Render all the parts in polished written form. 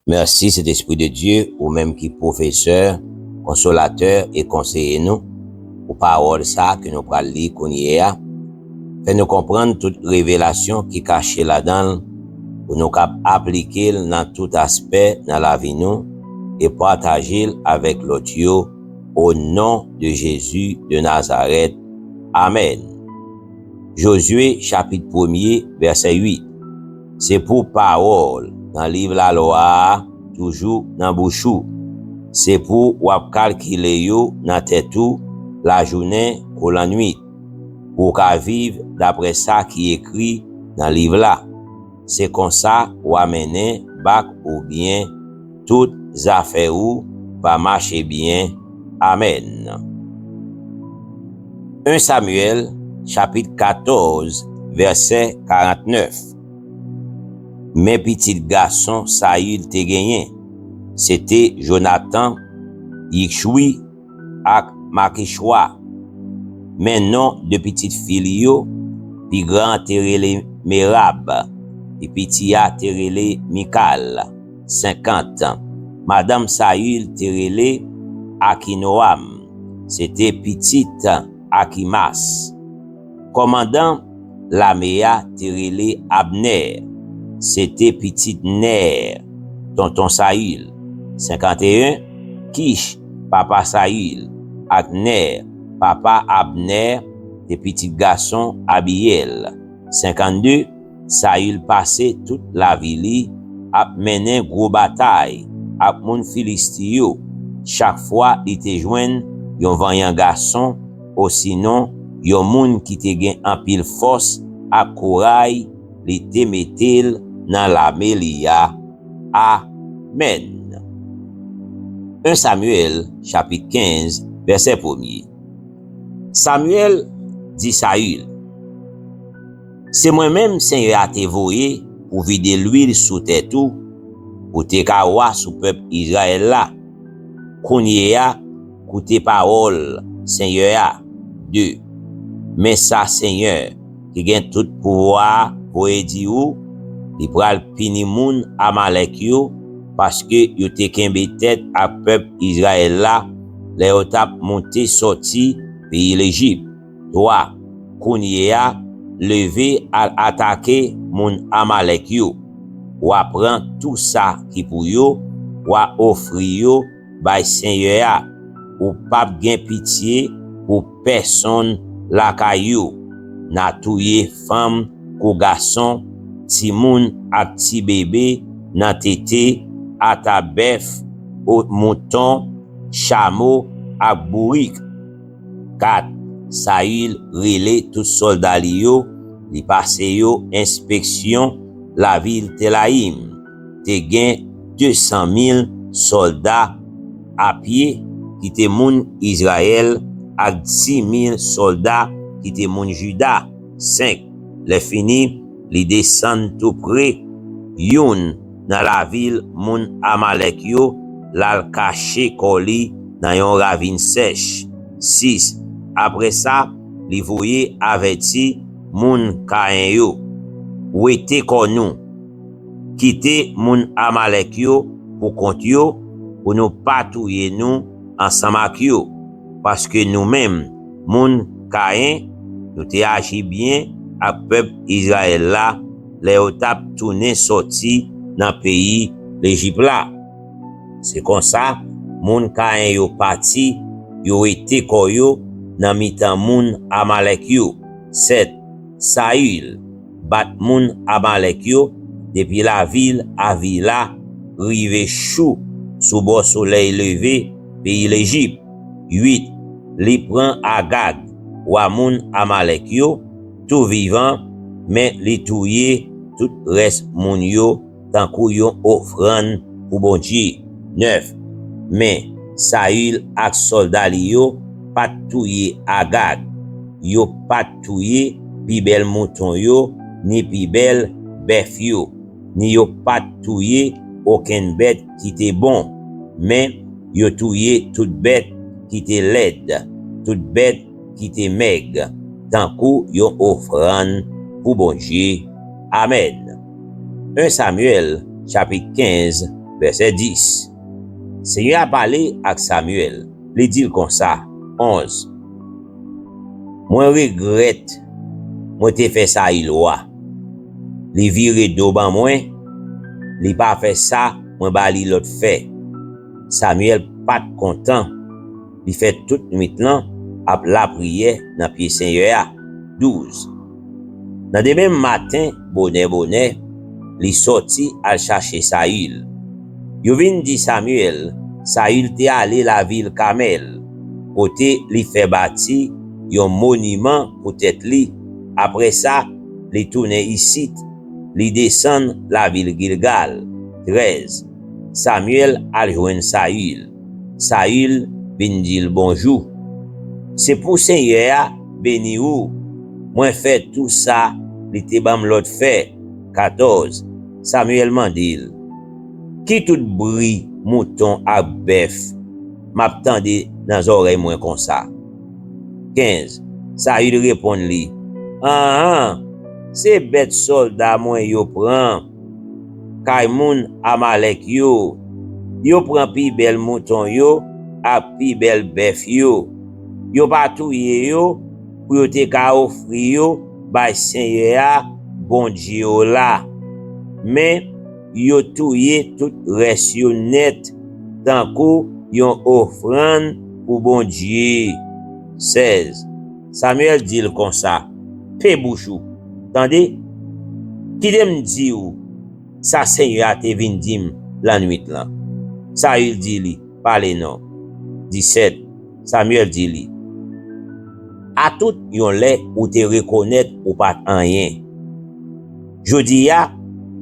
Merci, cet Esprit de Dieu, ou même qui professeur, consolateur et conseiller nous, ou parole ça que nous prenons lire qu'on y est, fait nous comprendre toute révélation qui est cachée là-dedans, pour nous appliquer dans tout aspect dans la vie nous, et partager avec l'autre au nom de Jésus de Nazareth. Amen. Josué chapitre 1er, verset 8. C'est pour parole dans le livre la loi, toujours dans bouchou. C'est pour wap calculer yo dans tête la journée ou la nuit. Pour qu'à vivre d'après ça qui est écrit dans le livre là. C'est comme ça ou amener bac ou bien toutes affaires ou va marcher bien. Amen. 1 Samuel chapitre 14 verset 49. Mes petits garçons Saül te gagné. C'était Jonathan, Yixoui ak Makichwa. Mais non de petites filles yo, pi grand terele Merab, pi petit a terele Mikal, 50 ans. Madame Saül terele Akinoam, c'était petite Akimas. Commandant Lamea terele Abner, c'était petite Ner, tonton Saül. 51, Kish, papa Saül, ak Ner, papa Abner, des petits garçons Abiel. 52, Saül passait toute la ville, ap mené gros bataille, ap moun Filistio. Chaque fois, il te joigne yon vaillant garçon, ou sinon, yon moun qui te gen en pile force, ap courage, li te metel dans la melia. Amen. 1 Samuel, chapitre 15, verset 1er. Samuel dit Saül, c'est moi-même, Seigneur, a te voyé pour vider l'huile sous tête tout, pour te kawa sous peuple Israël là. Kounye a, koute parole, Seigneur. 2. Mais ça, Seigneur, qui gagne tout pouvoir pour aider ou, li pral pini moun Amalek yo, parce que yo te kembe tête à peuple Israël là, les yo tap monté sorti pays l'Égypte. 3. Kounye a levé à attaquer moun Amalek yo. Ou apprend tout ça qui pour yo, ou offri yo bay Seigneur, ou pas gen pitié pour personne la kayou. Na touye femme ko garçon, ti moun ak ti bébé nan tete, ata bœuf, mouton, chameau ak bourik. 4. Saül rele tout soldat li yo, li passe yo inspection la ville Telaïm. Te gen 200,000 soldats à pied qui te moun Israël ak 10,000 soldats qui te moun Juda. 5. Le fini, li descend tout près, youn dans la ville moun Amalek yo, lal caché koli dans yon ravine sèche. 6. Après ça, li voye aveti moun Kain yo, ou ete kon nou, kite moun Amalek yo pour kont yo, pour nous patouiller nous ensemble avec yo, parce que nous-mêmes, moun Kain, nous te agi bien à peuple Israël là, les otap tourné sorti dans pays l'Égypte là. C'est comme ça, moun Kain yo parti, yo été koyo dans mitan moun Amalek yo. 7. Saül bat moun Amalek yo depuis la ville Avila, rive chou sous bord soleil levé pays l'Égypte. 8. Li prend Agag ou moun Amalek yo, tout vivant, mais li touye tout reste moun yo, tant kou yon offrande pour bon Dieu. 9. Mais Saül ak soldat li yo, pas touye Agag, yo pas touye pi bel mouton yo, ni pi bel bœuf yo, ni yo pas touye aucun bête qui était bon, mais yo touye toute bête qui était laide, toute bête qui était maigre, tant kou yon offrande pour bon Dieu. Amen. 1 Samuel chapitre 15 verset 10. Seigneur a parlé avec Samuel. Il dit comme ça, 11. Moi regrette, moi te fait ça il loi. Li vire do ban moi, li pas fait ça, moi ba li l'autre fait. Samuel pas content. Il fait toute nuit là, ap la prière dans pied Seigneur. 12. Dans le même matin, bonnet, li sorti al chercher Saül. Yo vin di Samuel, Saül te allé la ville Kamel, côté li fait bâti yon monument pour tête li. Après ça, li tourne ici, li descend la ville Gilgal. 13. Samuel al joindre Saül. Saül vin dit bonjour. C'est pour Seigneur béni ou. Moi fait tout ça, li te bam l'autre fait. 14. Samuel mandil. Qui tout bruit mouton à bœuf m'attendait dans les oreilles moins comme ça. 15. Saül répond li. C'est bête soldat moi yo prend. Kay moun Amalek yo prend pi bel mouton yo, a pi bel bœuf yo. Yo pa touye yo pour yo te ka offri yo bay Seigneur bon Dieu là. Mais yo touye tout res yo net tant kou yon offrande pour bon Dieu. 16. Samuel dit comme ça, pe bouchou. Tendez, qui dem di ou, ça Seigneur te vin dim la nuit là. Saül dit li, parle non. 17. Samuel dit li, à tout yon lè ou te reconnaître ou pas rien. Jodi ya,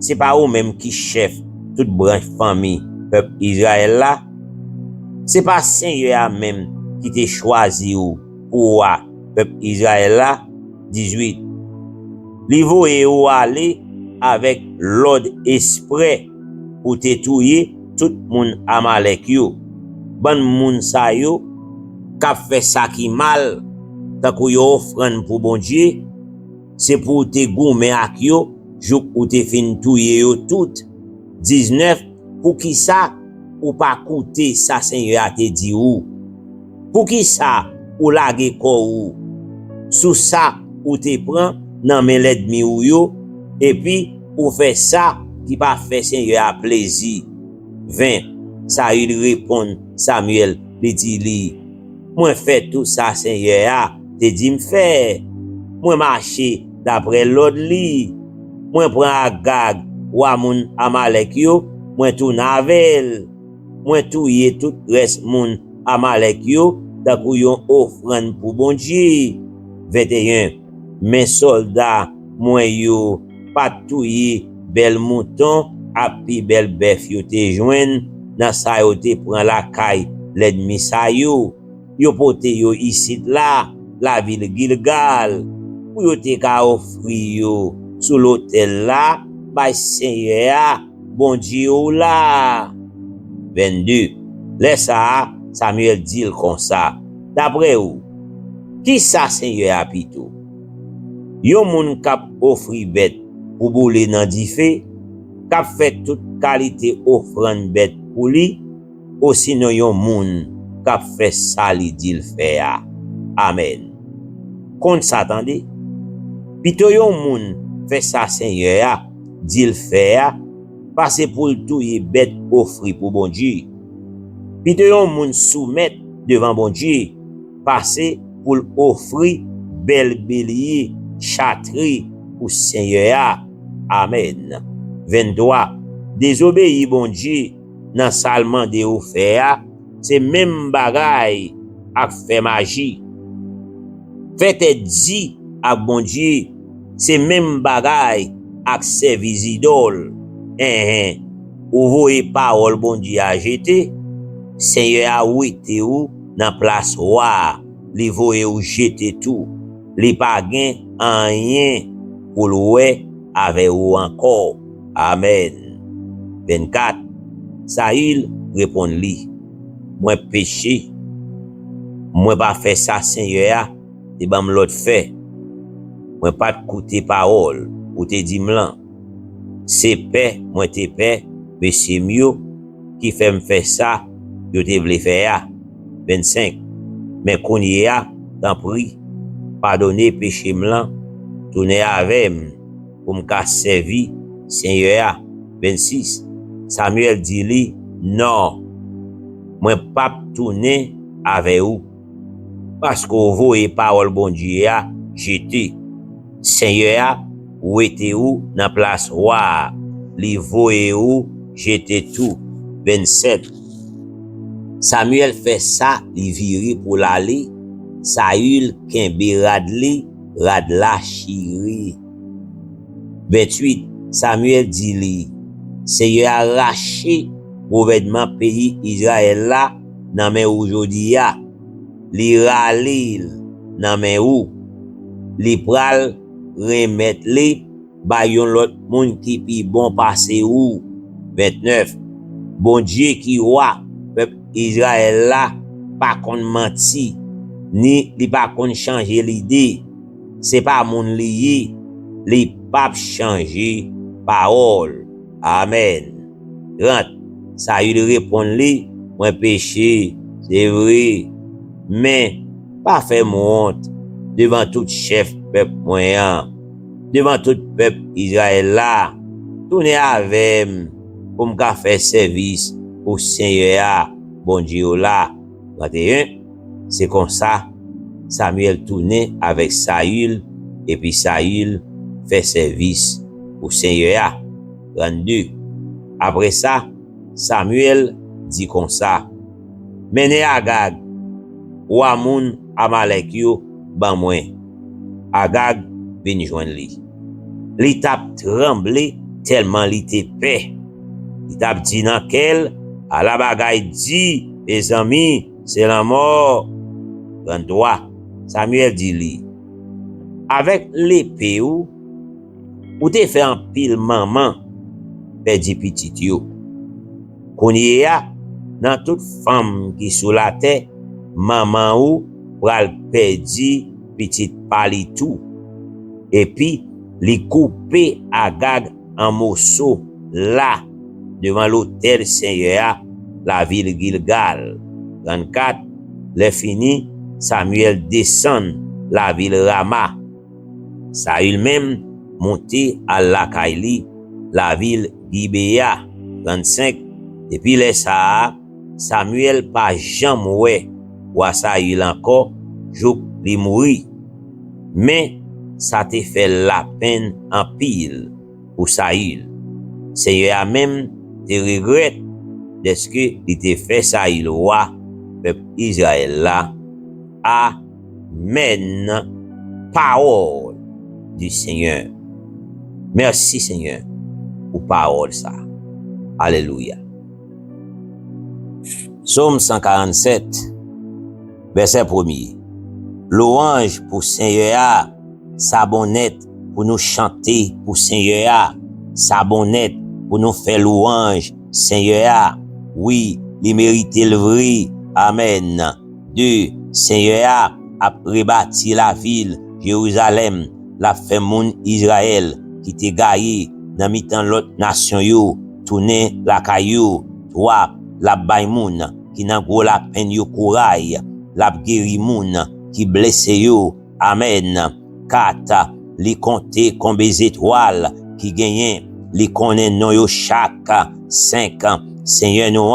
c'est pas ou même qui chef toute branche famille peuple Israël là. C'est pas Seigneur même qui te choisi ou pour peuple Israël là. 18. Li voye ou aller avec l'ordre esprit pour te touyer tout moun Amalek yo. Ban moun sa yo k'ap fait ça qui mal tant qu'on yo offrande pour bon Dieu, c'est pour te goumer ak yo jouk ou te fin touye yo tout. 19. Pour qui ça ou pas coûter ça Seigneur te dit ou. Pour qui ça ou lage ko ou. Sous ça ou te prend nan men l'ennemi ou yo et puis ou fait ça qui pas fait Seigneur plaisir. 20. Saül répond Samuel li dit li, moi fait tout ça Seigneur te dit me faire. Moi marcher d'après l'ordre li. Moi prend Agag ou moun Amalek yo, moi tourne avec. Moi touye tout reste moun Amalek yo, tant kou yon offrande pour bon Dieu. 21. Mes soldats moi yo pas touye bel mouton a pi bel bœuf yo te joine dans sa yo te prend la caille l'ennemi sa yo pote yo ici là la ville Gilgal pour yo te ka offri yo sous l'autel là bay Seigneur bon Dieu là. 22. Laisse ça Samuel dit comme ça, d'après ou qui ça Seigneur apito. Yon moun kap offri bête pour boule nan di fè, kap fait toute qualité offrande bête pour li, ou sinon yon moun kap fait ça li dil fè a. Amen. Kon s'attendez? Pito yon moun fait ça Seigneur dil fè a, parce pour touye bête offri pour bon Dieu. Pito yon moun soumettre devant bon Dieu, parce pour offrir bel bélier chatri pour Seigneur. Amen. 23. Désobéi bon Dieu dans salement de ou faire, c'est même bagay ak fait magie. Fait dit ak bon Dieu, c'est même bagay ak service idole. Ou voye parole bon Dieu a jeté, Seigneur a ouite ou dans place roi, li voye ou jeté tout. Li pa gen rien pour louer avec ou encore. Amen. 24. Saül répond li, moi péché, moi pas fait ça Seigneur, et bam l'autre fait. Moi pas écouter parole ou te dit m'lan. C'est paix, moi te paix, mais c'est mieux qui fait me faire ça, yo te vle faire. 25. Mais qu'on y a, t'en prie, pardonnez péché blanc, tournez avec pour me servir, Seigneur. 26. Samuel dit lui, non, moi pas tourner avec vous, parce que vous et parole bon Dieu a jeté. Seigneur, où était où dans place roi, li voye où jeté tout. 27. Samuel fait ça, li viri pour l'aller. Saül kembe radla chiri. 28. Samuel dit li, Seigneur arraché gouvernement pays Israël là, nan men aujourd'hui ya, li ralil nan men ou, li pral remet li, ba yon lot moun ki pi bon passe ou. 29. Bon Dieu qui roi, peuple Israël là, pas kon menti, ni li pas kon changer l'idée. C'est pas moun lié, li pas changer parole. Amen. Rentre. Saül répond li, moi péché, c'est vrai, mais pas fait honte devant tout chef peuple moyen, devant tout peuple Israël là, tourner avec pour me faire service au Seigneur, bon Dieu là. 21. C'est comme ça, Samuel tournait avec Saül, et puis Saül fait service au Seigneur. 32. Après ça, Samuel dit comme ça, menez Agag, ou Amoun Amalek yo, ban mwen. Agag vin joindre li. Li tap tremble tellement li te paix. Li tap dit nan kel, à la bagay dit, mes amis, c'est la mort. 33. Samuel dit li, avec l'épée ou te fait un pile maman, perdit petit yo. Konye ya, dans toute femme qui sous la terre, maman ou pral perdi petit pali tout. Et puis, li coupe Agag en morceaux là, devant l'autel Seigneur, la ville Gilgal. 34. Le fini, Samuel descend la ville Rama. Saül même monté à Lakaili, la ville Gibea. 35. Depuis les ça, Samuel pas jamais ouais, ou Saül encore, jouk li mouri. Mais ça te fait la peine en pile pour Saül. Seigneur même te regrette de ce que il te fait Saül roi, peuple Israël là. Amen. Parole du Seigneur. Merci Seigneur pour parole ça. Alléluia. Psaume 147, verset 1er. Louange pour Seigneur, sa bonnette pour nous chanter pour Seigneur, sa bonnette pour nous faire louange, Seigneur. Oui, il mérite le vrai. Amen. 2. Seigneur a rebâti la ville Jérusalem, la fait moun Israël qui te gaillé dans mi-temps l'autre nation yo, tourner la caillou. 3. La bay moun qui nan gros la peine yo courail, la guéri moun qui blessé yo. Amen. 4. Li compter combien étoiles qui gagnent, li connaît non yo chaque. 5. Seigneur nous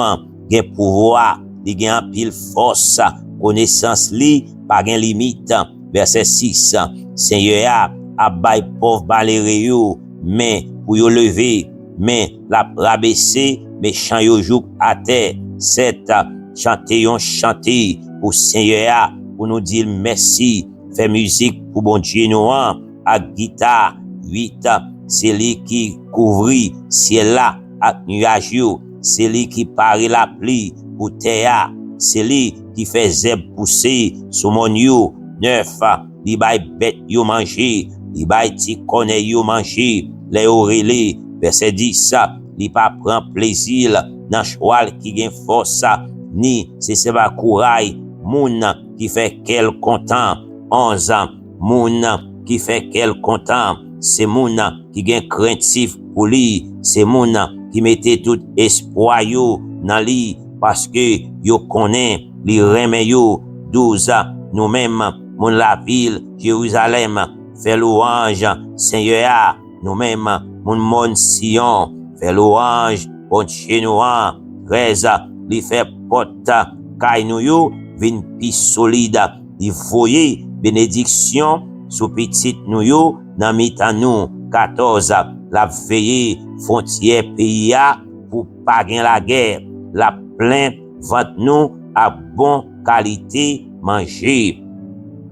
gen pouvoir, li gen pile force, connaissance li pas gen limite. Verset 6. Seigneur a bay pauvre balere yo, mais pour yo lever, mais la rabaisser méchant yo jouk à terre. 7. Chanter yon chanter pour Seigneur, pour nous dire merci. Fait musique pour bon Dieu nous à guitare. 8. C'est lui qui couvrit ciel là ak nuage yo, c'est lui qui pare la pluie pour terre, c'est lui qui fait zèb pousser sous mon yo. 9. Li bay bête yo manger, li bay ti konne yo manger, les orele. Verset 10. Li pa prend plaisir dans cheval qui gen force, ni c'est pas courage moun qui fait quel content. 11. Moun qui fait quel content, c'est moun qui gen craintif pour lui, c'est moun qui mettait tout espoir yo nan li parce que yo connaît li remen yo 12 nous-mêmes moun la ville Jérusalem fait louange Seigneur nous-mêmes moun Sion fait louange bon chez nous 13 li fait porte kay nou yo vin pi solide li voye bénédiction sous petit nou yo nan mitan nou 14 la veillé frontière pays pour pas gen la guerre la plein vente nous à bon qualité manger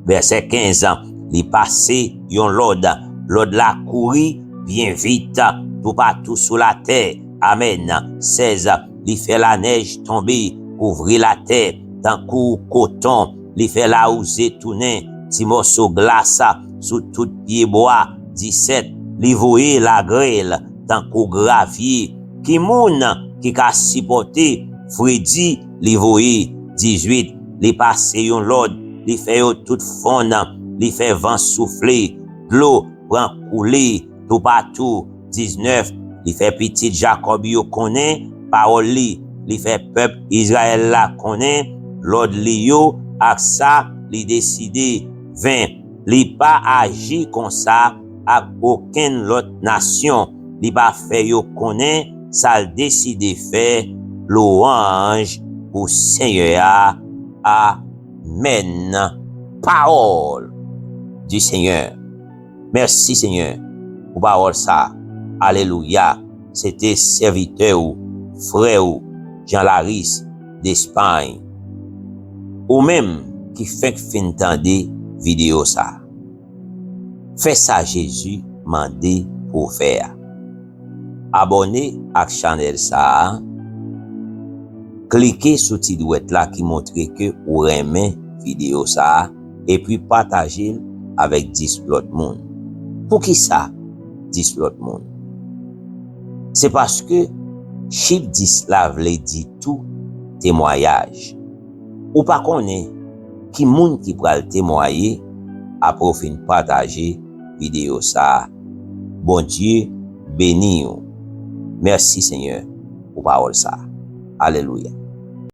verset 15 li passé yon l'ordre la courir bien vite tout partout sous la terre amen 16 li fait la neige tomber couvrir la terre tant coup coton li fait la housse tourner ti morceau glace sous tout pied bois 17 li voye la grêle tant coup gravier qui moun qui ka supporter Fredi li voye 18 li passe yon l'ordre li fait yo tout fond li fait vent souffler l'eau prend couler tout partout 19 li fait petit Jacob yo connaît parole li fait peuple Israël la connaît l'ordre li yo ak ça li décidé 20 li pas agi comme ça ak aucune autre nation li pas fait yo connaît ça décidé faire louange au Seigneur. Amen. Parole du Seigneur. Merci Seigneur pour parole ça. Alléluia. C'était serviteur ou frère ou Jean Laris d'Espagne. Ou même qui fait fin tande vidéo ça. Fais ça Jésus mandé pour faire. Abonnez à channel ça. Cliquez sur petit douette là qui montre que vous aimez vidéo ça et puis partagez avec 10 autres monde. Pour qui ça 10 autres monde? C'est parce que chiffre 10 là veut dire tout témoignage. Ou pas connaît qui monde qui pral témoigner après fin partager vidéo ça. Bon Dieu béni. Merci Seigneur pour parole ça. Alléluia.